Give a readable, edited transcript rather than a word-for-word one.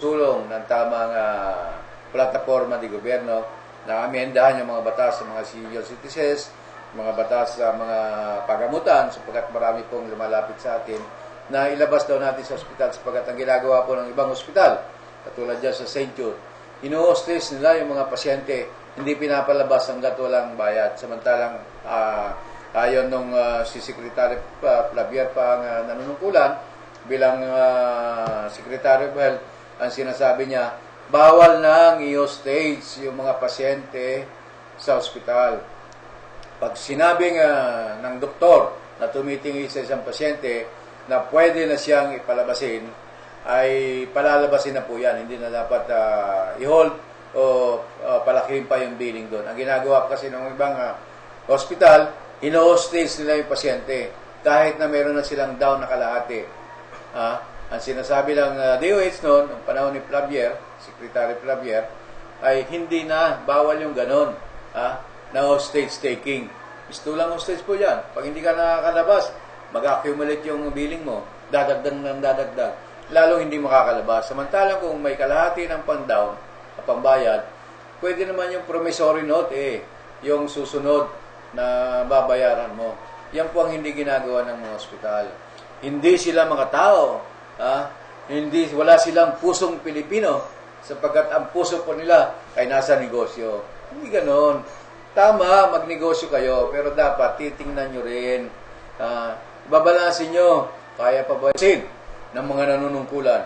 sulong ng tamang plataforma ng gobyerno na amendahan yung mga batas sa mga senior citizens, mga batas sa mga pagamutan sapagkat marami pong lumalapit sa atin na ilabas daw natin sa ospital sapagkat ang ginagawa po ng ibang ospital, katulad dyan sa St. Jude, ino-hostage nila yung mga pasyente, hindi pinapalabas hanggat walang bayad. Samantalang ayon nung si Secretary Flavier pa ang nanunungkulan bilang Secretary of Health, ang sinasabi niya, bawal nang i-hostage yung mga pasyente sa ospital. Pag sinabing ng doktor na tumitingin sa isang pasyente na pwede na siyang ipalabasin, ay palalabasin na po yan. Hindi na dapat i-hold o palakihin pa yung billing doon. Ang ginagawa kasi ng ibang hospital, ino-hostage nila yung pasyente kahit na meron na silang down na kalahati. Ang sinasabi ng DOH noon, ang panahon ni Flavier, Secretary Flavier, ay hindi na, bawal yung ganon, na hostage taking. Gusto lang hostage po yan. Pag hindi ka nakakalabas, mag-accumulate yung billing mo, dadagdag ng dadagdag. Lalong hindi makakalabas. Samantalang kung may kalahati ng pang-down, pambayad, pwede naman yung promissory note, yung susunod na babayaran mo. Yan po ang hindi ginagawa ng mga ospital. Hindi sila mga tao, wala silang pusong Pilipino sapagkat ang puso po nila ay nasa negosyo. Hindi ganon. Tama, magnegosyo kayo, pero dapat titingnan nyo rin. Babalansin nyo, kaya pa ba ng mga nanunungkulan.